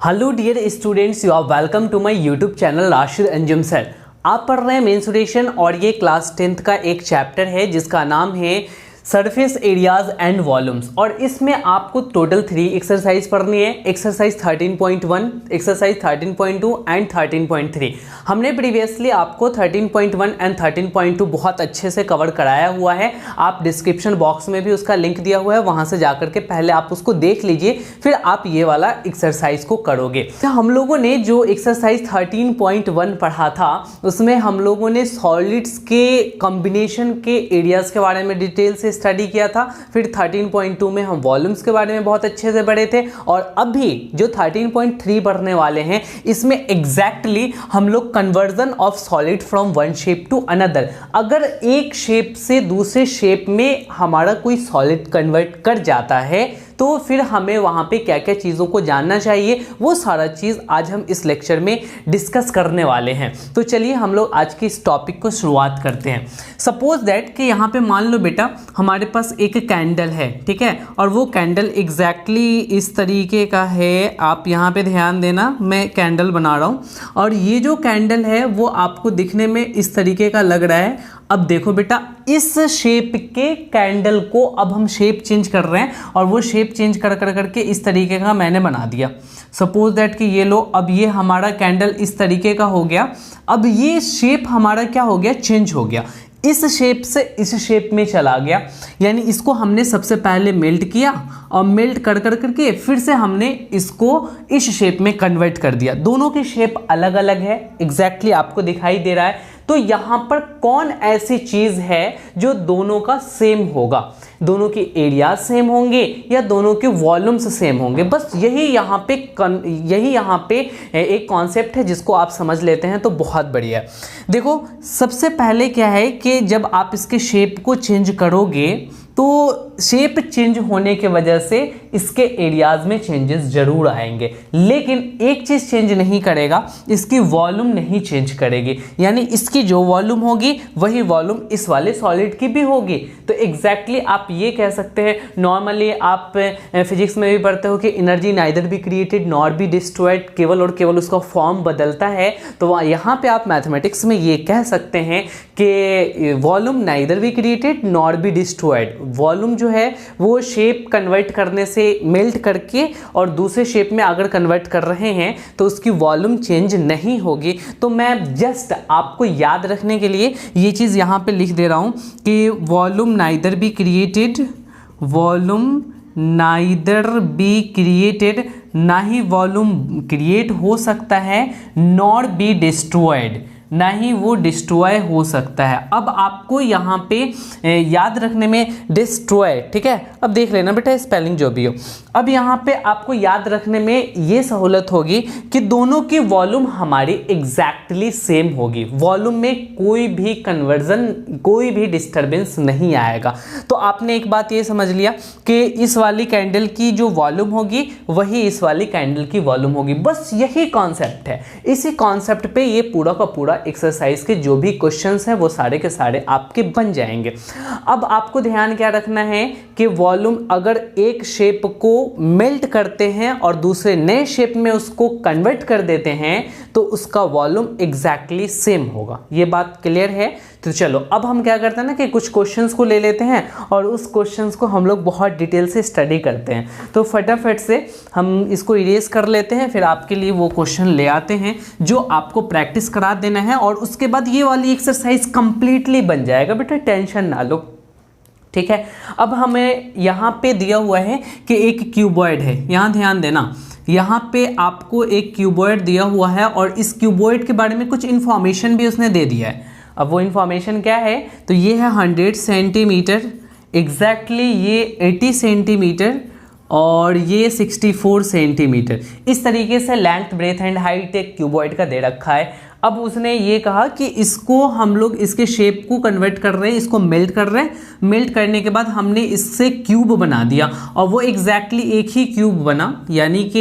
Hello dear students, you are welcome to my YouTube channel Rashid Anjum sir. आप पढ़ रहे हैं मेंसुरेशन और ये क्लास 10th का एक चैप्टर है जिसका नाम है सरफेस एरियाज एंड वॉल्यूम्स। और इसमें आपको टोटल 3 एक्सरसाइज पढ़नी है। Exercise 13.1, exercise 13.2 and 13.3। हमने प्रीवियसली आपको 13.1 एंड 13.2 बहुत अच्छे से कवर कराया हुआ है। आप डिस्क्रिप्शन बॉक्स में भी उसका लिंक दिया हुआ है, वहां से जाकर के पहले आप उसको देख लीजिए, फिर आप ये वाला एक्सरसाइज को करोगे। तो हम लोगों ने जो एक्सरसाइज 13.1 पढ़ा था उसमें हम लोगों ने सॉलिड्स के कॉम्बिनेशन के एरियाज के बारे में डिटेल से स्टडी किया था। फिर 13.2 में हम वॉल्यूम्स के बारे में बहुत अच्छे से पढ़े थे। और अभी जो 13.3 पढ़ने वाले हैं इसमें एग्जैक्टली हम लोग conversion of solid from one shape to another. अगर एक शेप से दूसरे शेप में हमारा कोई सॉलिड कन्वर्ट कर जाता है तो फिर हमें वहाँ पे क्या क्या चीज़ों को जानना चाहिए, वो सारा चीज़ आज हम इस लेक्चर में डिस्कस करने वाले हैं। तो चलिए हम लोग आज के इस टॉपिक को शुरुआत करते हैं। सपोज दैट कि यहाँ पे मान लो बेटा हमारे पास एक कैंडल है, ठीक है, और वो कैंडल एग्जैक्टली इस तरीके का है। आप यहाँ पे ध्यान देना, मैं कैंडल बना रहा हूँ और ये जो कैंडल है वो आपको दिखने में इस तरीके का लग रहा है। अब देखो बेटा, इस शेप के कैंडल को अब हम शेप चेंज कर रहे हैं और वो शेप चेंज कर करके इस तरीके का मैंने बना दिया। सपोज दैट कि ये लो, अब ये हमारा कैंडल इस तरीके का हो गया। अब ये शेप हमारा क्या हो गया, चेंज हो गया, इस शेप से इस शेप में चला गया। यानी इसको हमने सबसे पहले मेल्ट किया और मेल्ट कर करके फिर से हमने इसको इस शेप में कन्वर्ट कर दिया। दोनों की शेप अलग अलग है, एग्जैक्टली आपको दिखाई दे रहा है। तो यहाँ पर कौन ऐसी चीज है जो दोनों का सेम होगा, दोनों के एरियाज सेम होंगे या दोनों के वॉल्यूम्स सेम होंगे। बस यही यहाँ पे एक कॉन्सेप्ट है जिसको आप समझ लेते हैं तो बहुत बढ़िया है। देखो सबसे पहले क्या है कि जब आप इसके शेप को चेंज करोगे तो शेप चेंज होने के वजह से इसके एरियाज में चेंजेस जरूर आएंगे, लेकिन एक चीज चेंज नहीं करेगा, इसकी वॉल्यूम नहीं चेंज करेगी। यानी इसकी जो वॉल्यूम होगी वही वॉल्यूम इस वाले सॉलिड की भी होगी। तो एग्जैक्टली आप ये कह सकते हैं, नॉर्मली आप फिजिक्स में भी पढ़ते हो कि energy neither be created nor be destroyed, केवल और केवल उसका फॉर्म बदलता है। तो यहाँ पे आप मैथमेटिक्स में ये कह सकते हैं कि volume neither be created nor be destroyed. Volume जो है वो शेप कन्वर्ट करने से मेल्ट करके और दूसरे शेप में अगर कन्वर्ट कर रहे हैं तो उसकी वॉल्यूम चेंज नहीं होगी। तो मैं जस्ट आपको याद रखने के लिए ये चीज़ यहाँ पे लिख दे रहा हूँ कि volume neither be created, volume neither be created, ना ही वॉल्यूम क्रिएट हो सकता है नॉर बी डिस्ट्रॉयड, ना ही वो डिस्ट्रॉय हो सकता है। अब आपको यहाँ पे याद रखने में डिस्ट्रॉय, ठीक है, अब देख लेना बेटा स्पेलिंग जो भी हो। अब यहाँ पे आपको याद रखने में ये सहूलत होगी कि दोनों की वॉल्यूम हमारी एग्जैक्टली सेम होगी। वॉल्यूम में कोई भी कन्वर्जन, कोई भी डिस्टर्बेंस नहीं आएगा। तो आपने एक बात ये समझ लिया कि इस वाली कैंडल की जो वॉल्यूम होगी वही इस वाली कैंडल की वॉल्यूम होगी। बस यही कॉन्सेप्ट है। इसी कॉन्सेप्ट पे ये पूरा का पूरा एक्सरसाइज के जो भी क्वेश्चंस हैं वो सारे के सारे आपके बन जाएंगे। अब आपको ध्यान क्या रखना है कि वॉल्यूम अगर एक शेप को मेल्ट करते हैं और दूसरे नए शेप में उसको कन्वर्ट कर देते हैं तो उसका वॉल्यूम एग्जैक्टली सेम होगा। ये बात क्लियर है। तो चलो अब हम क्या करते हैं ना कि कुछ क्वेश्चंस को ले लेते हैं और उस क्वेश्चंस को हम लोग बहुत डिटेल से स्टडी करते हैं। तो फटाफट से हम इसको इरेज कर लेते हैं, फिर आपके लिए वो क्वेश्चन ले आते हैं जो आपको प्रैक्टिस करा देना है और उसके बाद ये वाली एक्सरसाइज कंप्लीटली बन जाएगा। बेटा टेंशन ना लो, ठीक है। अब हमें यहाँ पे दिया हुआ है कि एक क्यूबॉइड है, यहाँ ध्यान देना, यहाँ पे आपको एक क्यूबॉइड दिया हुआ है और इस क्यूबॉइड के बारे में कुछ इन्फॉर्मेशन भी उसने दे दिया है। अब वो इन्फॉर्मेशन क्या है, तो ये है 100 सेंटीमीटर, एग्जैक्टली ये 80 सेंटीमीटर और ये 64 सेंटीमीटर। इस तरीके से लेंथ, ब्रेथ एंड हाइट एक क्यूबॉइड का दे रखा है। अब उसने ये कहा कि इसको हम लोग इसके शेप को कन्वर्ट कर रहे हैं, इसको मेल्ट कर रहे हैं। मेल्ट करने के बाद हमने इससे क्यूब बना दिया और वो एग्जैक्टली एक ही क्यूब बना। यानी कि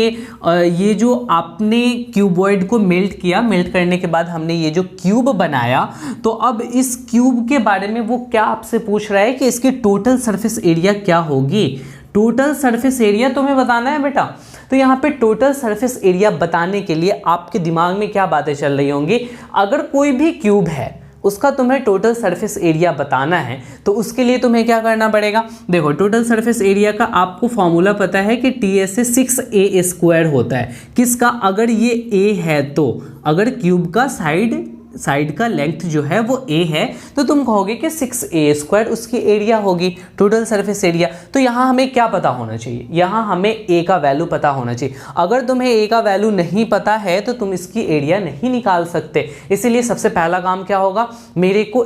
ये जो आपने क्यूबॉइड को मेल्ट किया, मेल्ट करने के बाद हमने ये जो क्यूब बनाया, तो अब इस क्यूब के बारे में वो क्या आपसे पूछ रहा है कि इसकी टोटल सरफेस एरिया क्या होगी। टोटल सरफेस एरिया तुम्हें बताना है बेटा। तो तो यहाँ पे टोटल सरफेस एरिया बताने के लिए आपके दिमाग में क्या बातें चल रही होंगी, अगर कोई भी क्यूब है उसका तुम्हें टोटल सरफेस एरिया बताना है तो उसके लिए तुम्हें क्या करना पड़ेगा। देखो टोटल सरफेस एरिया का आपको फॉर्मूला पता है कि TS से 6a² होता है। किसका, अगर ये a है तो अगर क्यूब का साइड का लेंथ जो है वो a है तो तुम कहोगे कि 6a² उसकी एरिया होगी, टोटल सरफेस एरिया। तो यहाँ हमें क्या पता होना चाहिए, यहाँ हमें a का वैल्यू पता होना चाहिए। अगर तुम्हें a का वैल्यू नहीं पता है तो तुम इसकी एरिया नहीं निकाल सकते। इसीलिए सबसे पहला काम क्या होगा, मेरे को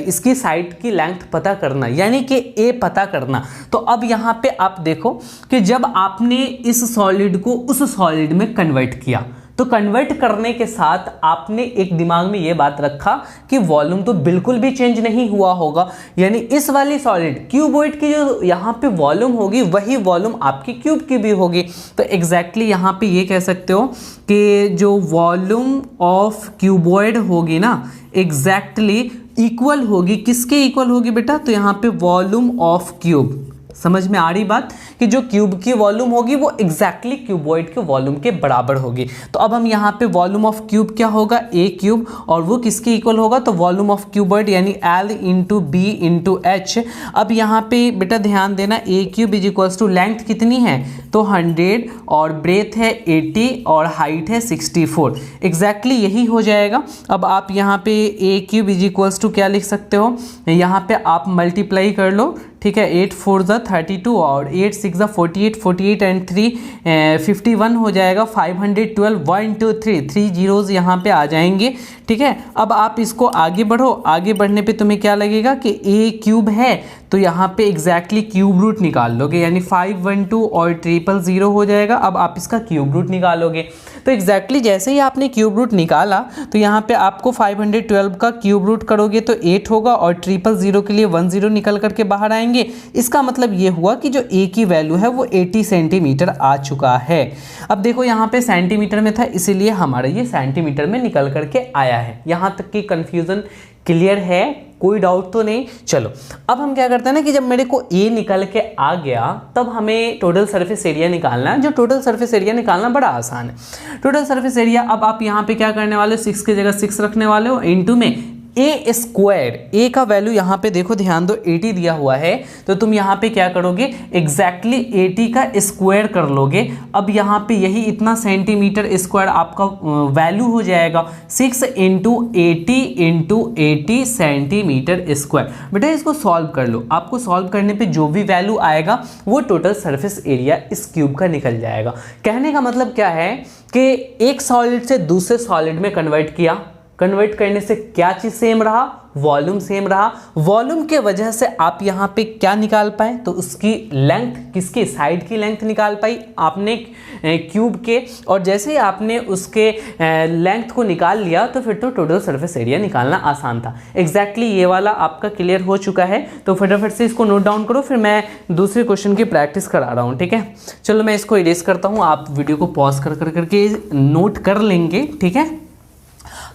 इसकी साइड की लेंथ पता करना, यानी कि a पता करना। तो अब यहाँ पे आप देखो कि जब आपने इस सॉलिड को उस सॉलिड में कन्वर्ट किया तो कन्वर्ट करने के साथ आपने एक दिमाग में ये बात रखा कि वॉल्यूम तो बिल्कुल भी चेंज नहीं हुआ होगा, यानी इस वाली सॉलिड क्यूबॉइड की जो यहाँ पे वॉल्यूम होगी वही वॉल्यूम आपकी क्यूब की भी होगी। तो एग्जैक्टली यहाँ पे ये कह सकते हो कि जो वॉल्यूम ऑफ क्यूबॉइड होगी ना एग्जैक्टली इक्वल होगी, किसके इक्वल होगी बेटा, तो यहाँ पे वॉल्यूम ऑफ क्यूब। समझ में आ रही बात कि जो क्यूब की वॉल्यूम होगी वो एग्जैक्टली क्यूबॉइड के वॉल्यूम के बराबर होगी। तो अब हम यहाँ पे वॉल्यूम ऑफ क्यूब क्या होगा, a³ और वो किसके इक्वल होगा, तो वॉल्यूम ऑफ क्यूबॉइड यानी L into B into H. अब यहाँ पे बेटा ध्यान देना a³ is equals to length कितनी है, तो 100 और ब्रेथ है 80 और हाइट है 64, एग्जैक्टली यही हो जाएगा। अब आप यहाँ पे a³ इज इक्वल्स टू क्या लिख सकते हो, यहाँ पे आप मल्टीप्लाई कर लो, ठीक है, 8 4 32 और 8 6 48, 48 एंड 3 51 हो जाएगा, 512 1 2 3 जीरोज यहाँ पे आ जाएंगे। ठीक है, अब आप इसको आगे बढ़ो, आगे बढ़ने पे तुम्हें क्या लगेगा कि a³ है तो यहाँ पे एग्जैक्टली क्यूब रूट निकाल लोगे, यानी 512 और 000 हो जाएगा। अब आप इसका क्यूब रूट निकालोगे तो एग्जैक्टली जैसे ही आपने क्यूब रूट निकाला तो यहाँ पे आपको 512 का क्यूब रूट करोगे तो 8 होगा और 000 के लिए 10 निकल करके बाहर आएंगे। इसका मतलब ये हुआ कि जो a की वैल्यू है वो 80 सेंटीमीटर आ चुका है। अब देखो यहाँ पे सेंटीमीटर में था इसीलिए हमारा ये सेंटीमीटर में निकल करके आया है। यहाँ तक की कंफ्यूजन क्लियर है, कोई डाउट तो नहीं। चलो अब हम क्या करते हैं ना कि जब मेरे को a निकल के आ गया तब हमें टोटल सरफेस एरिया निकालना है। जो टोटल सरफेस एरिया निकालना बड़ा आसान है। टोटल सरफेस एरिया अब आप यहाँ पे क्या करने वाले हो, 6 की जगह 6 रखने वाले हो, इनटू में a² का वैल्यू यहाँ पे देखो ध्यान दो 80 दिया हुआ है तो तुम यहाँ पे क्या करोगे एग्जैक्टली 80 का स्क्वायर कर लोगे। अब यहाँ पे यही इतना सेंटीमीटर स्क्वायर आपका वैल्यू हो जाएगा, 6 इंटू 80 सेंटीमीटर स्क्वायर। बेटा इसको सॉल्व कर लो, आपको सॉल्व करने पे जो भी वैल्यू आएगा वो टोटल सरफेस एरिया इस क्यूब का निकल जाएगा। कहने का मतलब क्या है कि एक सॉलिड से दूसरे सॉलिड में कन्वर्ट किया, कन्वर्ट करने से क्या चीज सेम रहा, वॉल्यूम सेम रहा। वॉल्यूम के वजह से आप यहाँ पे क्या निकाल पाए, तो उसकी लेंथ, किसकी, साइड की लेंथ निकाल पाई आपने क्यूब के। और जैसे ही आपने उसके लेंथ को निकाल लिया तो फिर तो टोटल सरफेस एरिया निकालना आसान था। एग्जैक्टली ये वाला आपका क्लियर हो चुका है। तो फटाफट से इसको नोट डाउन करो, फिर मैं दूसरे क्वेश्चन की प्रैक्टिस करा रहा हूँ। ठीक है, चलो मैं इसको इरेज करता हूँ, आप वीडियो को पॉज कर करके नोट कर लेंगे। ठीक है,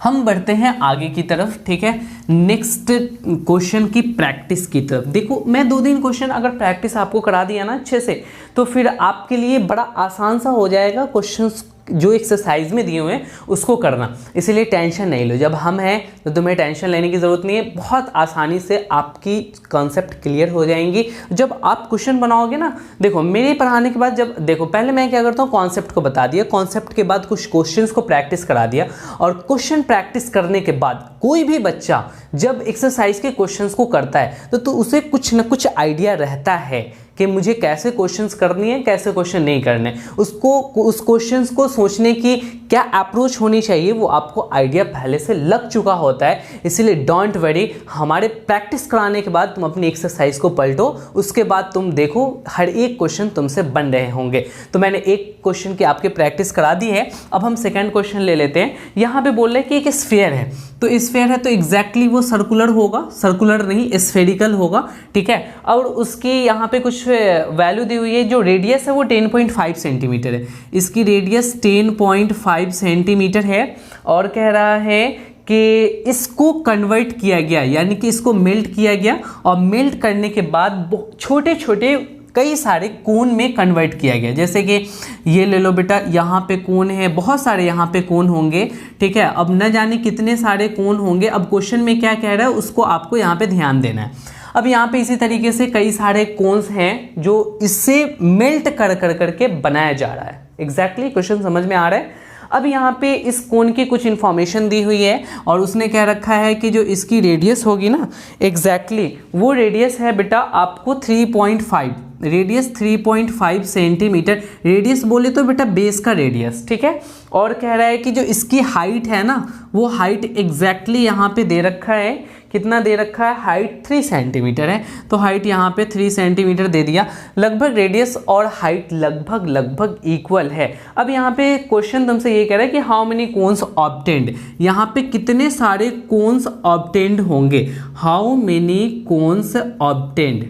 हम बढ़ते हैं आगे की तरफ। ठीक है, नेक्स्ट क्वेश्चन की प्रैक्टिस की तरफ। देखो मैं 2-3 क्वेश्चन अगर प्रैक्टिस आपको करा दिया ना अच्छे से तो फिर आपके लिए बड़ा आसान सा हो जाएगा क्वेश्चंस जो एक्सरसाइज में दिए हुए हैं उसको करना। इसीलिए टेंशन नहीं लो, जब हम हैं तो तुम्हें टेंशन लेने की ज़रूरत नहीं है। बहुत आसानी से आपकी कॉन्सेप्ट क्लियर हो जाएंगी जब आप क्वेश्चन बनाओगे ना। देखो मेरे पढ़ाने के बाद जब देखो पहले मैं क्या करता हूँ, कॉन्सेप्ट को बता दिया, कॉन्सेप्ट के बाद कुछ क्वेश्चंस को प्रैक्टिस करा दिया, और क्वेश्चन प्रैक्टिस करने के बाद कोई भी बच्चा जब एक्सरसाइज के क्वेश्चंस को करता है तो उसे कुछ ना कुछ आइडिया रहता है कि मुझे कैसे क्वेश्चंस करनी है, कैसे क्वेश्चन नहीं करने। उसको उस क्वेश्चंस को सोचने की क्या अप्रोच होनी चाहिए वो आपको आइडिया पहले से लग चुका होता है। इसीलिए डोंट वरी, हमारे प्रैक्टिस कराने के बाद तुम अपनी एक्सरसाइज को पलटो, उसके बाद तुम देखो हर एक क्वेश्चन तुमसे बन रहे होंगे। तो मैंने एक क्वेश्चन की आपके प्रैक्टिस करा दी है। अब हम सेकेंड क्वेश्चन ले लेते हैं। यहाँ पे बोल रहे हैं कि एक स्फीयर है, तो स्फीयर है तो एग्जैक्टली वो सर्कुलर होगा, सर्कुलर नहीं स्फेरिकल होगा। ठीक है, और उसकी यहाँ पे कुछ वैल्यू दी हुई है, जो रेडियस है वो 10.5 सेंटीमीटर है, इसकी रेडियस 10.5 सेंटीमीटर है। और कह रहा है कि इसको कन्वर्ट किया गया, यानी कि इसको मेल्ट किया गया, और मेल्ट करने के बाद छोटे छोटे कई सारे कोन में कन्वर्ट किया गया। जैसे कि ये ले लो बेटा, यहाँ पे कोन है, बहुत सारे यहाँ पे कोन होंगे, ठीक है। अब न जाने कितने सारे कोन होंगे, अब क्वेश्चन में क्या कह रहा है उसको आपको यहाँ पे ध्यान देना है। अब यहाँ पे इसी तरीके से कई सारे कोन्स हैं जो इससे मेल्ट कर करके बनाया जा रहा है। एग्जैक्टली क्वेश्चन समझ में आ रहा है। अब यहाँ पे इस कोन की कुछ इन्फॉर्मेशन दी हुई है और उसने कह रखा है कि जो इसकी रेडियस होगी ना, एग्जैक्टली वो रेडियस है बेटा आपको 3.5, रेडियस 3.5 सेंटीमीटर। रेडियस बोले तो बेटा बेस का रेडियस, ठीक है। और कह रहा है कि जो इसकी हाइट है ना, वो हाइट एग्जैक्टली यहाँ पे दे रखा है, कितना दे रखा है, हाइट 3 सेंटीमीटर है। तो हाइट यहाँ पे 3 सेंटीमीटर दे दिया। लगभग रेडियस और हाइट लगभग इक्वल है। अब यहाँ पे क्वेश्चन तुमसे ये कह रहा है कि हाउ मेनी कोन्स ऑब्टेंड, यहाँ पे कितने सारे कोन्स ऑब्टेंड होंगे, हाउ मेनी कोन्स ऑब्टेंड।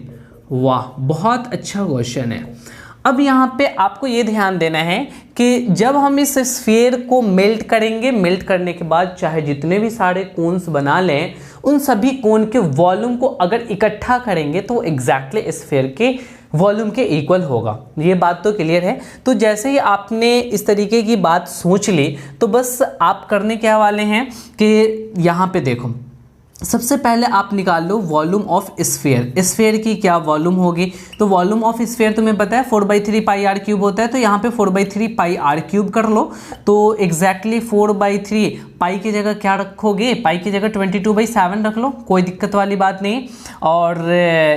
वाह, बहुत अच्छा क्वेश्चन है। अब यहाँ पे आपको ये ध्यान देना है कि जब हम इस स्फीयर को मेल्ट करेंगे, मेल्ट करने के बाद चाहे जितने भी सारे कोन्स बना लें, उन सभी कोन के वॉल्यूम को अगर इकट्ठा करेंगे तो एग्जैक्टली स्फीयर के वॉल्यूम के इक्वल होगा। ये बात तो क्लियर है। तो जैसे ही आपने इस तरीके की बात सोच ली तो बस आप करने क्या वाले हैं कि यहाँ पे देखो, सबसे पहले आप निकाल लो वॉल्यूम ऑफ स्फीयर। स्फीयर की क्या वॉल्यूम होगी, तो वॉल्यूम ऑफ स्फीयर तुम्हें पता है 4/3 पाई आर क्यूब होता है। तो यहाँ पे 4/3 पाई आर क्यूब कर लो। तो एग्जैक्टली 4/3 पाई की जगह क्या रखोगे, पाई की जगह 22/7 रख लो, कोई दिक्कत वाली बात नहीं। और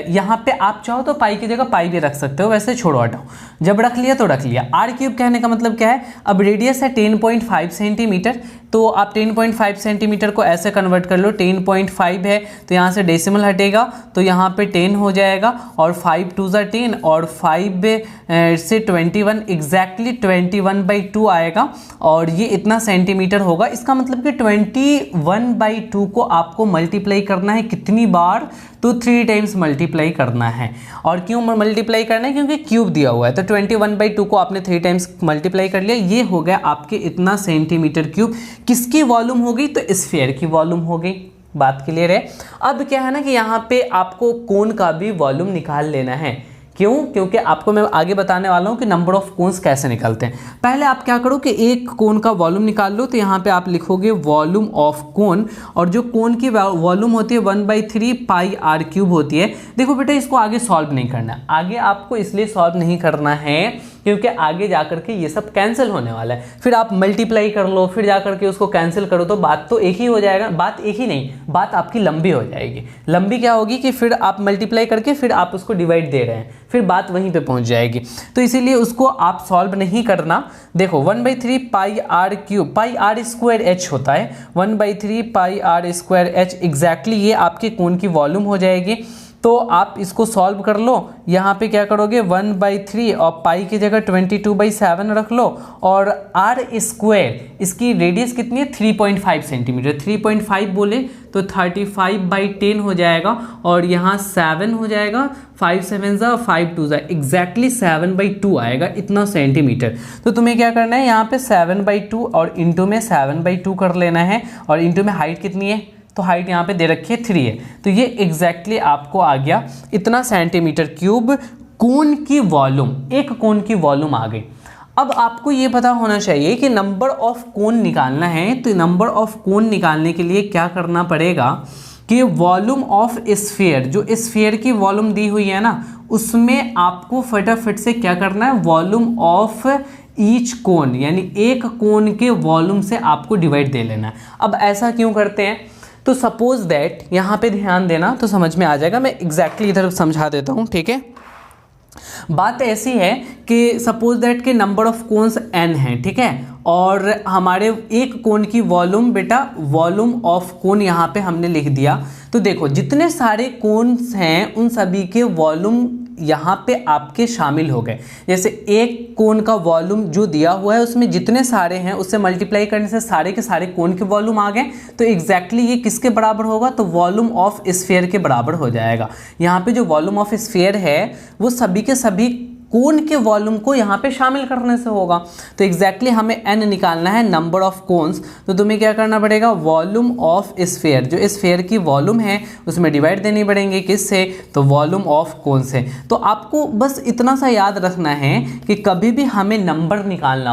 यहाँ पे आप चाहो तो पाई की जगह पाई भी रख सकते हो, वैसे छोड़ो हटाओ, जब रख लिया तो रख लिया। आर क्यूब कहने का मतलब क्या है, अब रेडियस है 10.5 सेंटीमीटर, तो आप 10.5 सेंटीमीटर को ऐसे कन्वर्ट कर लो, 10.5 है तो यहाँ से डेसिमल हटेगा तो यहाँ पे 10 हो जाएगा, और 5 2 ज़ा 10 और 5 से 21, एग्जैक्टली 21/2 आएगा और ये इतना सेंटीमीटर होगा। इसका मतलब कि 21/2 को आपको मल्टीप्लाई करना है कितनी बार, तो 3 टाइम्स मल्टीप्लाई करना है। और क्यों मल्टीप्लाई करना है, क्योंकि क्यूब दिया हुआ है। तो 21/2 को आपने 3 टाइम्स मल्टीप्लाई कर लिया, ये हो गया आपके इतना सेंटीमीटर क्यूब। किसकी वॉल्यूम हो गई, तो स्फीयर की वॉल्यूम हो गई। बात क्लियर है। अब क्या है ना कि यहाँ पे आपको कोन का भी वॉल्यूम निकाल लेना है। क्यों, क्योंकि आपको मैं आगे बताने वाला हूँ कि नंबर ऑफ कोन्स कैसे निकलते हैं। पहले आप क्या करो कि एक कोन का वॉल्यूम निकाल लो। तो यहाँ पे आप लिखोगे वॉल्यूम ऑफ कोन, और जो कोन की वॉल्यूम होती है 1/3 पाई आर क्यूब होती है। देखो बेटा, इसको आगे सॉल्व नहीं करना है, आगे आपको इसलिए सॉल्व नहीं करना है क्योंकि आगे जाकर के ये सब कैंसिल होने वाला है। फिर आप मल्टीप्लाई कर लो, फिर जाकर के उसको कैंसिल करो, तो बात तो एक ही हो जाएगा। बात एक ही नहीं, बात आपकी लंबी हो जाएगी। लंबी क्या होगी कि फिर आप मल्टीप्लाई करके फिर आप उसको डिवाइड दे रहे हैं, फिर बात वहीं पे पहुंच जाएगी। तो इसीलिए उसको आप सॉल्व नहीं करना। देखो 1/3 pi r cube, pi r square h होता है, 1/3 pi r square h, exactly ये आपके कोन की वॉल्यूम हो जाएगी। तो आप इसको सॉल्व कर लो। यहाँ पे क्या करोगे, 1/3 और पाई की जगह 22/7 रख लो, और आर स्क्वायर, इसकी रेडियस कितनी है 3.5 सेंटीमीटर, 3.5 बोले तो 35/10 हो जाएगा, और यहाँ 7 हो जाएगा, 5 7 ज़ा 5 2 ज़ा, एग्जैक्टली 7/2 आएगा इतना सेंटीमीटर। तो तुम्हें क्या करना है, यहाँ पे 7/2 और इंटू में 7/2 कर लेना है, और इंटू में हाइट कितनी है, तो हाइट यहाँ पे दे रखी है 3 है। तो ये एग्जैक्टली आपको आ गया इतना सेंटीमीटर क्यूब कोन की वॉल्यूम, एक कोन की वॉल्यूम आ गई। अब आपको ये पता होना चाहिए कि नंबर ऑफ कोन निकालना है। तो नंबर ऑफ कोन निकालने के लिए क्या करना पड़ेगा कि वॉल्यूम ऑफ स्फीयर, जो स्फीयर की वॉल्यूम दी हुई है ना, उसमें आपको फटाफट से क्या करना है, वॉल्यूम ऑफ ईच कोन, यानी एक कोन के वॉल्यूम से आपको डिवाइड दे लेना है। अब ऐसा क्यों करते हैं, तो सपोज दैट, यहाँ पे ध्यान देना तो समझ में आ जाएगा। मैं एग्जैक्टली इधर समझा देता हूँ, ठीक है। बात ऐसी है कि सपोज दैट के नंबर ऑफ कोन्स n है, ठीक है, और हमारे एक कोन की वॉल्यूम, बेटा वॉल्यूम ऑफ कोन यहाँ पे हमने लिख दिया। तो देखो जितने सारे कोन्स हैं उन सभी के वॉल्यूम यहाँ पे आपके शामिल हो गए। जैसे एक कोन का वॉल्यूम जो दिया हुआ है उसमें जितने सारे हैं उससे मल्टीप्लाई करने से सारे के सारे कोन के वॉल्यूम आ गए। तो एग्जैक्टली ये किसके बराबर होगा, तो वॉल्यूम ऑफ स्फीयर के बराबर हो जाएगा। यहाँ पे जो वॉल्यूम ऑफ स्फीयर है वो सभी के सभी कोन के वॉल्यूम को यहाँ पे शामिल करने से होगा। तो एग्जैक्टली हमें n निकालना है, नंबर ऑफ कोन्स। तो तुम्हें क्या करना पड़ेगा, वॉल्यूम ऑफ स्फीयर, जो स्फीयर की वॉल्यूम है उसमें डिवाइड देनी पड़ेंगे, किससे, तो वॉल्यूम ऑफ कोन से। तो आपको बस इतना सा याद रखना है कि कभी भी हमें नंबर निकालना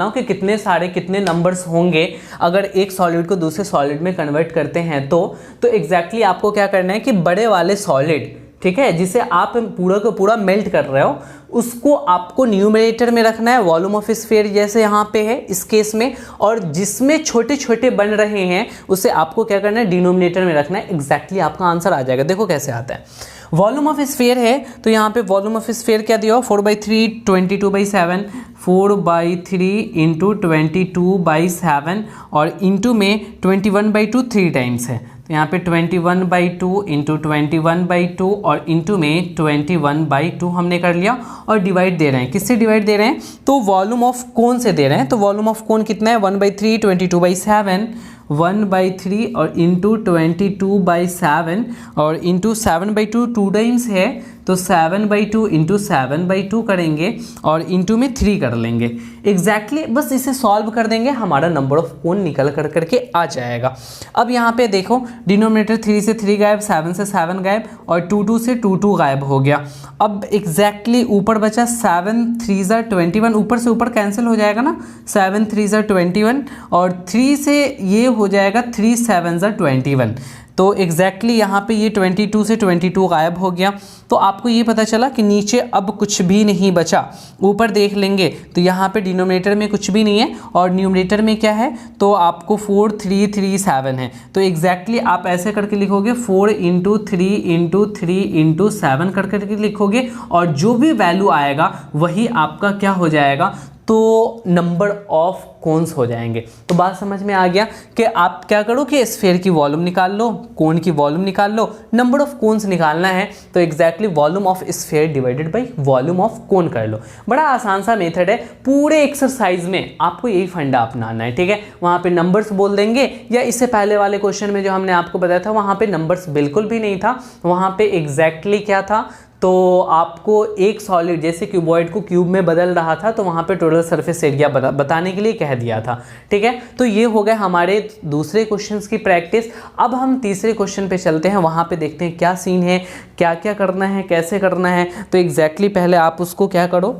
हो कि कितने नंबर्स होंगे अगर एक सॉलिड को दूसरे सॉलिड में कन्वर्ट करते हैं तो एग्जैक्टली आपको क्या करना है कि बड़े वाले सॉलिड, ठीक है, जिसे आप पूरा का पूरा मेल्ट कर रहे हो, उसको आपको न्यूमरेटर में रखना है, वॉल्यूम ऑफ स्फीयर जैसे यहाँ पे है इस केस में, और जिसमें छोटे छोटे बन रहे हैं उसे आपको क्या करना है, डिनोमिनेटर में रखना है। एग्जैक्टली आपका आंसर आ जाएगा। देखो कैसे आता है। वॉल्यूम ऑफ स्फीयर है तो यहाँ पे वॉल्यूम ऑफ स्फीयर क्या दिया हो, 4/3 22/7, 4/3 इंटू 22/7 और इंटू में 21/2 3 टाइम्स है। तो यहाँ पे 21/2 इंटू 21/2 और इंटू में 21/2 हमने कर लिया और डिवाइड दे रहे हैं, किससे डिवाइड दे रहे हैं, तो वॉल्यूम ऑफ कोन से दे रहे हैं। तो वॉल्यूम ऑफ कोन कितना है, 1/3 22/7, 1/3 और इंटू 22/7 और इंटू 7/2 2 टाइम्स है, तो 7/2 इंटू 7/2 करेंगे और इंटू में 3 कर लेंगे। एग्जैक्टली बस इसे सॉल्व कर देंगे, हमारा नंबर ऑफ कोन निकल करके आ जाएगा। अब यहाँ पे देखो, डिनोमिनेटर 3 से 3 गायब, 7 से 7 गायब और 2 से 2 गायब हो गया। अब एग्जैक्टली ऊपर बचा 7 3 21, ऊपर से ऊपर कैंसिल हो जाएगा ना, 7 3 21 और 3 से ये हो जाएगा 3 7 21। तो एग्जैक्टली यहाँ पे ये 22 से 22 गायब हो गया। तो आपको ये पता चला कि नीचे अब कुछ भी नहीं बचा। ऊपर देख लेंगे तो यहाँ पे डिनोमिनेटर में कुछ भी नहीं है और न्यूमरेटर में क्या है, तो आपको 4 3 3 7 है। तो एग्जैक्टली आप ऐसे करके लिखोगे 4 इंटू 3 इंटू 3 इंटू 7 करके लिखोगे और जो भी वैल्यू आएगा वही आपका क्या हो जाएगा, तो नंबर ऑफ कोन्स हो जाएंगे। तो बात समझ में आ गया कि आप क्या करो कि स्फीयर की वॉल्यूम निकाल लो, कोन की वॉल्यूम निकाल लो, नंबर ऑफ कोन्स निकालना है तो exactly volume of sphere divided by volume of cone कर लो। बड़ा आसान सा मेथड है, पूरे एक्सरसाइज में आपको यही फंडा अपनाना है, ठीक है। वहाँ पे नंबर्स बोल देंगे, या इससे पहले वाले क्वेश्चन में जो हमने आपको बताया था वहाँ पे नंबर्स बिल्कुल भी नहीं था, वहाँ पे एग्जैक्टली क्या था, तो आपको एक सॉलिड जैसे क्यूबॉइड को क्यूब में बदल रहा था तो वहाँ पे टोटल सरफेस एरिया बताने के लिए कह दिया था, ठीक है। तो ये हो गए हमारे दूसरे क्वेश्चंस की प्रैक्टिस। अब हम तीसरे क्वेश्चन पे चलते हैं, वहाँ पे देखते हैं क्या सीन है, क्या क्या करना है, कैसे करना है। तो एग्जैक्टली पहले आप उसको क्या करो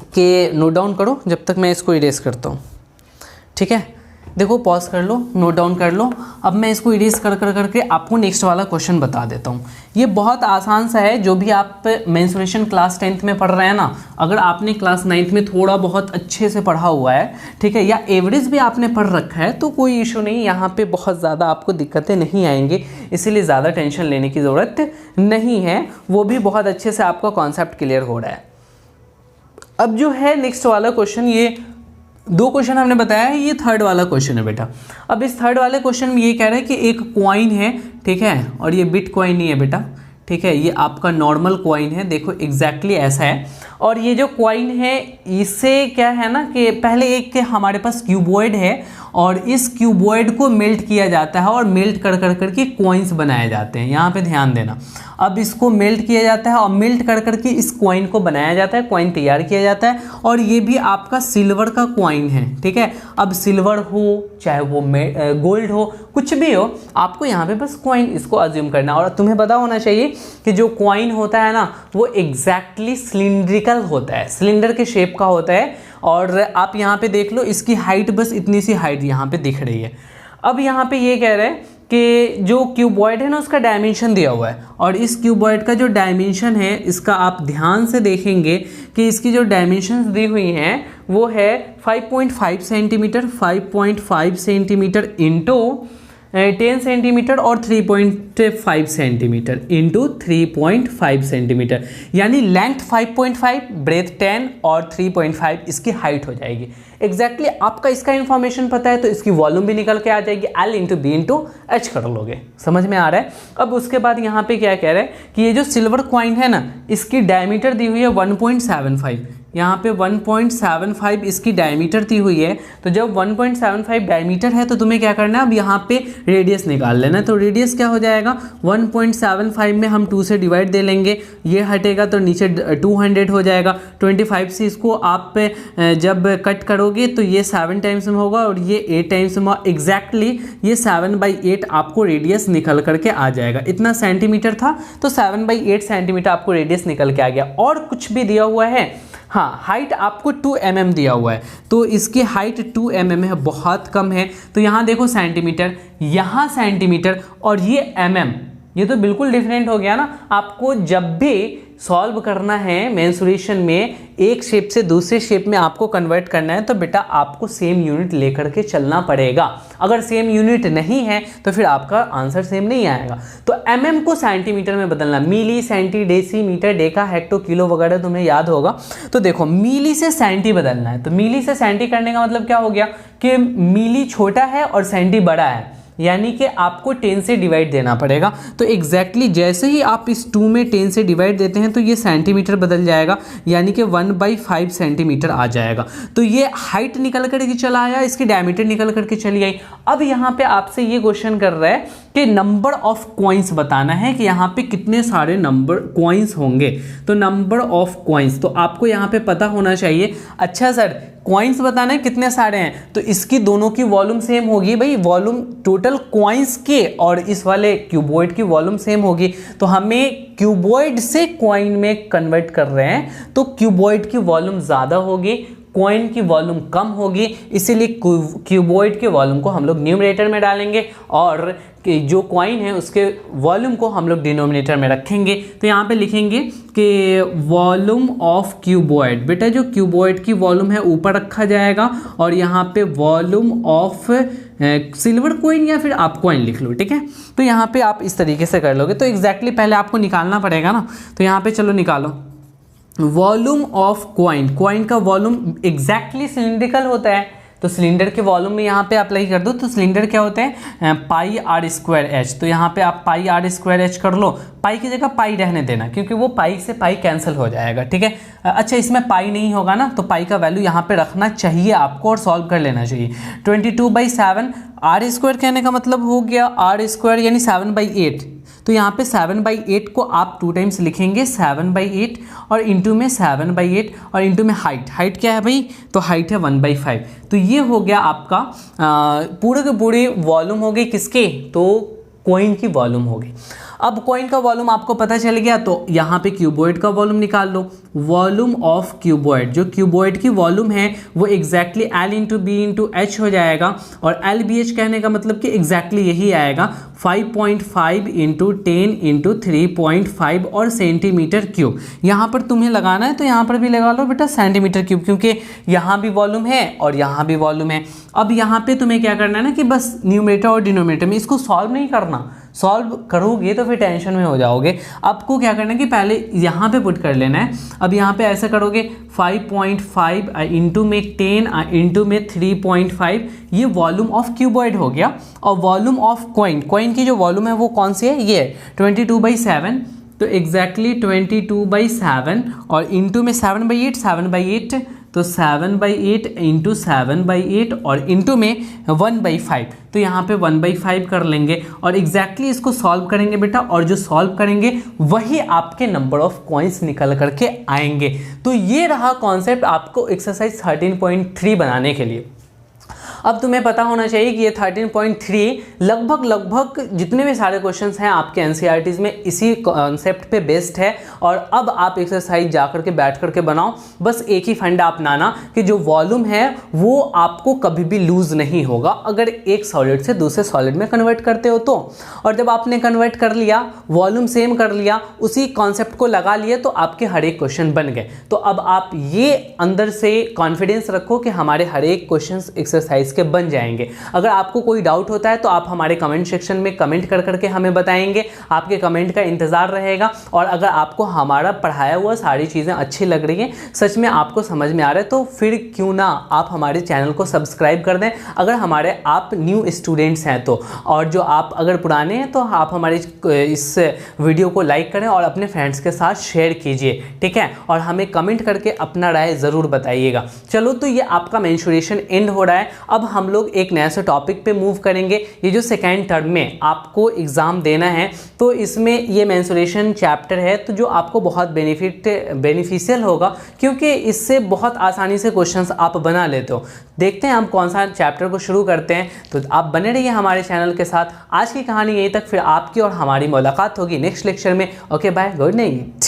कि नोट डाउन करो जब तक मैं इसको इरेज करता हूँ, ठीक है। देखो पॉज कर लो, नोट डाउन कर लो। अब मैं इसको इरेज करके आपको नेक्स्ट वाला क्वेश्चन बता देता हूँ। ये बहुत आसान सा है, जो भी आप मेंसुरेशन क्लास 10th में पढ़ रहे हैं ना, अगर आपने क्लास 9th में थोड़ा बहुत अच्छे से पढ़ा हुआ है, ठीक है, या एवरेज भी आपने पढ़ रखा है तो कोई इशू नहीं, यहाँ पे बहुत ज़्यादा आपको दिक्कतें नहीं आएंगी, इसीलिए ज़्यादा टेंशन लेने की ज़रूरत नहीं है। वो भी बहुत अच्छे से आपका कॉन्सेप्ट क्लियर हो रहा है। अब जो है नेक्स्ट वाला क्वेश्चन, ये 2 क्वेश्चन हमने बताया है, ये थर्ड वाला क्वेश्चन है बेटा। अब इस थर्ड वाले क्वेश्चन में ये कह रहा है कि एक कॉइन है, ठीक है, और ये बिट कॉइन नहीं है बेटा, ठीक है, ये आपका नॉर्मल कॉइन है। देखो एग्जैक्टली ऐसा है, और ये जो कॉइन है इससे क्या है ना कि पहले एक के हमारे पास क्यूबॉइड है और इस क्यूबॉइड को मेल्ट किया जाता है और मेल्ट कर करके कॉइन्स बनाए जाते हैं। यहाँ पे ध्यान देना, अब इसको मेल्ट किया जाता है और मेल्ट कर करके इस कॉइन को बनाया जाता है, कॉइन तैयार किया जाता है, और ये भी आपका सिल्वर का कॉइन है, ठीक है। अब सिल्वर हो चाहे वो गोल्ड हो, कुछ भी हो, आपको यहाँ पे बस कॉइन इसको अज्यूम करना। और तुम्हें पता होना चाहिए कि जो कॉइन होता है ना वो एग्जैक्टली सिलिंड्रिकल होता है, सिलेंडर के शेप का होता है। और आप यहाँ पे देख लो, इसकी हाइट बस इतनी सी हाइट यहाँ पे दिख रही है। अब यहाँ पे ये कह रहे हैं कि जो क्यूबॉइड है ना उसका डायमेंशन दिया हुआ है, और इस क्यूबॉइड का जो डायमेंशन है इसका आप ध्यान से देखेंगे कि इसकी जो डायमेंशंस दी हुई हैं वो है 5.5 सेंटीमीटर, 5.5 सेंटीमीटर इंटू 10 सेंटीमीटर और 3.5 सेंटीमीटर इंटू 3.5 सेंटीमीटर, यानी लेंथ 5.5, ब्रेथ 10 और 3.5 इसकी हाइट हो जाएगी। एग्जैक्टली आपका इसका इन्फॉर्मेशन पता है तो इसकी वॉल्यूम भी निकल के आ जाएगी, L into B into H कर लोगे। समझ में आ रहा है। अब उसके बाद यहाँ पे क्या कह रहे हैं कि ये जो सिल्वर कॉइन है ना इसकी डायमीटर दी हुई है 1.75, यहाँ पे 1.75 इसकी डायमीटर दी हुई है। तो जब 1.75 डायमीटर है तो तुम्हें क्या करना है, अब यहाँ पे रेडियस निकाल लेना है। तो रेडियस क्या हो जाएगा, 1.75 में हम 2 से डिवाइड दे लेंगे, ये हटेगा तो नीचे 200 हो जाएगा। 25 से इसको आप जब कट करोगे तो ये 7 टाइम्स में होगा और ये 8 टाइम्स में, एग्जैक्टली ये 7/8 आपको रेडियस निकल करके आ जाएगा। इतना सेंटीमीटर था तो 7/8 सेंटीमीटर आपको रेडियस निकल के आ गया। और कुछ भी दिया हुआ है, हाँ, हाइट आपको 2 mm दिया हुआ है, तो इसकी हाइट 2 mm है, बहुत कम है। तो यहाँ देखो सेंटीमीटर, यहाँ सेंटीमीटर और ये mm, ये तो बिल्कुल डिफरेंट हो गया ना। आपको जब भी सॉल्व करना है मेंसुरेशन में, एक शेप से दूसरे शेप में आपको कन्वर्ट करना है, तो बेटा आपको सेम यूनिट लेकर के चलना पड़ेगा। अगर सेम यूनिट नहीं है तो फिर आपका आंसर सेम नहीं आएगा। तो mm को सेंटीमीटर में बदलना, milli, centi, decimetre, deca, hecto, kilo वगैरह तुम्हें याद होगा। तो देखो मिली से सेंटी बदलना है, तो मिली से सेंटी करने का मतलब क्या हो गया कि मिली छोटा है और सेंटी बड़ा है, यानी कि आपको 10 से डिवाइड देना पड़ेगा। तो एग्जैक्टली जैसे ही आप इस 2 में 10 से डिवाइड देते हैं तो ये सेंटीमीटर बदल जाएगा, यानी कि 1/5 सेंटीमीटर आ जाएगा। तो ये हाइट निकल कर के चला आया, इसकी डायमीटर निकल करके चली आई। अब यहाँ पे आपसे ये क्वेश्चन कर रहा है कि नंबर ऑफ कॉइन्स बताना है कि यहाँ पे कितने सारे नंबर कॉइन्स होंगे। तो नंबर ऑफ कॉइन्स तो आपको यहाँ पे पता होना चाहिए। अच्छा सर, कॉइन्स बताना है कितने सारे हैं, तो इसकी दोनों की वॉल्यूम सेम होगी भाई, वॉल्यूम टोटल कॉइन्स के और इस वाले क्यूबॉइड की वॉल्यूम सेम होगी। तो हमें क्यूबॉइड से कॉइन में कन्वर्ट कर रहे हैं, तो क्यूबॉइड की वॉल्यूम ज़्यादा होगी, कॉइन की वॉल्यूम कम होगी, इसीलिए क्यूबॉइड के वॉल्यूम को हम लोग न्यूमरेटर में डालेंगे और जो कॉइन है उसके वॉल्यूम को हम लोग डिनोमिनेटर में रखेंगे। तो यहाँ पे लिखेंगे कि वॉल्यूम ऑफ क्यूबॉइड, बेटा जो क्यूबॉइड की वॉल्यूम है ऊपर रखा जाएगा और यहाँ पे वॉल्यूम ऑफ सिल्वर कॉइन या फिर आप कॉइन लिख लो, ठीक है। तो यहाँ पे आप इस तरीके से कर लोगे। तो एग्जैक्टली पहले आपको निकालना पड़ेगा ना, तो यहाँ पे चलो निकालो वॉल्यूम ऑफ कॉइन। कॉइन का वॉल्यूम एग्जैक्टली सिलिंड्रिकल होता है, तो सिलेंडर के वॉल्यूम में यहाँ पे अप्लाई कर दो। तो सिलेंडर क्या होते हैं, पाई आर स्क्वायर एच। तो यहाँ पे आप पाई आर स्क्वायर एच कर लो, पाई की जगह पाई रहने देना क्योंकि वो पाई से पाई कैंसिल हो जाएगा, ठीक है। अच्छा, इसमें पाई नहीं होगा ना, तो पाई का वैल्यू यहाँ पे रखना चाहिए आपको और सॉल्व कर लेना चाहिए। 22/7 आर स्क्वायर कहने का मतलब हो गया आर स्क्वायर यानी 7/8। तो यहाँ पे 7/8 को आप 2 टाइम्स लिखेंगे, 7/8 और इंटू में 7/8 और इंटू में हाइट क्या है भाई, तो हाइट है 1/5। तो ये हो गया आपका पूरे के पूरे वॉल्यूम हो गई किसके, तो कॉइन की वॉल्यूम होगी। अब कॉइन का वॉल्यूम आपको पता चल गया, तो यहाँ पे क्यूबॉइड का वॉल्यूम निकाल लो। वॉल्यूम ऑफ क्यूबॉइड, जो क्यूबॉइड की वॉल्यूम है वो exactly L into B into H हो जाएगा और LBH कहने का मतलब कि एग्जैक्टली यही आएगा 5.5 इंटू 10 इंटू 3.5 और सेंटीमीटर क्यूब। यहाँ पर तुम्हें लगाना है तो यहाँ पर भी लगा लो बेटा सेंटीमीटर क्यूब, क्योंकि यहाँ भी वॉल्यूम है और यहाँ भी वॉल्यूम है। अब यहाँ पे तुम्हें क्या करना है ना कि बस न्यूमरेटर और डिनोमिनेटर में इसको सॉल्व नहीं करना, सॉल्व करोगे तो फिर टेंशन में हो जाओगे। आपको क्या करना है कि पहले यहाँ पे पुट कर लेना है। अब यहाँ पे ऐसा करोगे 5.5 इंटू में 10 इंटू में 3.5, ये वॉल्यूम ऑफ क्यूबॉइड हो गया। और वॉल्यूम ऑफ कॉइन, कॉइन की जो वॉल्यूम है वो कौन सी है, ये 22/7। तो एग्जैक्टली 22/7 और इंटू में 7/8 तो 7/8 इंटू 7/8 और इंटू में 1/5। तो यहाँ पे 1/5 कर लेंगे और एग्जैक्टली इसको सॉल्व करेंगे बेटा, और जो सॉल्व करेंगे वही आपके नंबर ऑफ कॉइन्स निकल करके आएंगे। तो ये रहा कॉन्सेप्ट आपको एक्सरसाइज 13.3 बनाने के लिए। अब तुम्हें पता होना चाहिए कि ये 13.3 लगभग जितने भी सारे क्वेश्चंस हैं आपके एनसीईआरटीज़ में इसी कॉन्सेप्ट पे बेस्ड है। और अब आप एक्सरसाइज जा करके बैठ करके बनाओ। बस एक ही फंडा अपनाना कि जो वॉल्यूम है वो आपको कभी भी लूज नहीं होगा अगर एक सॉलिड से दूसरे सॉलिड में कन्वर्ट करते हो तो। और जब आपने कन्वर्ट कर लिया, वॉल्यूम सेम कर लिया, उसी कॉन्सेप्ट को लगा लिए, तो आपके हर एक क्वेश्चन बन गए। तो अब आप ये अंदर से कॉन्फिडेंस रखो कि हमारे हर एक क्वेश्चन एक्सरसाइज के बन जाएंगे। अगर आपको कोई डाउट होता है तो आप हमारे कमेंट सेक्शन में कमेंट कर करके हमें बताएंगे, आपके कमेंट का इंतज़ार रहेगा। और अगर आपको हमारा पढ़ाया हुआ सारी चीज़ें अच्छी लग रही हैं, सच में आपको समझ में आ रहा है, तो फिर क्यों ना आप हमारे चैनल को सब्सक्राइब कर दें अगर हमारे आप न्यू स्टूडेंट्स हैं तो। और जो आप अगर पुराने हैं तो आप हमारे इस वीडियो को लाइक करें और अपने फ्रेंड्स के साथ शेयर कीजिए, ठीक है। और हमें कमेंट करके अपना राय ज़रूर बताइएगा। चलो, तो ये आपका मेंस्ट्रुएशन एंड हो रहा है। अब हम लोग एक नए से टॉपिक पे मूव करेंगे। ये जो सेकेंड टर्म में आपको एग्ज़ाम देना है, तो इसमें ये मेंस्ट्रुएशन चैप्टर है, तो जो आपको बहुत बेनिफिशियल होगा, क्योंकि इससे बहुत आसानी से क्वेश्चंस आप बना लेते हो। देखते हैं हम कौन सा चैप्टर को शुरू करते हैं, तो आप बने रहिए हमारे चैनल के साथ। आज की कहानी यहीं तक, फिर आपकी और हमारी मुलाकात होगी नेक्स्ट लेक्चर में। Okay, bye, good night.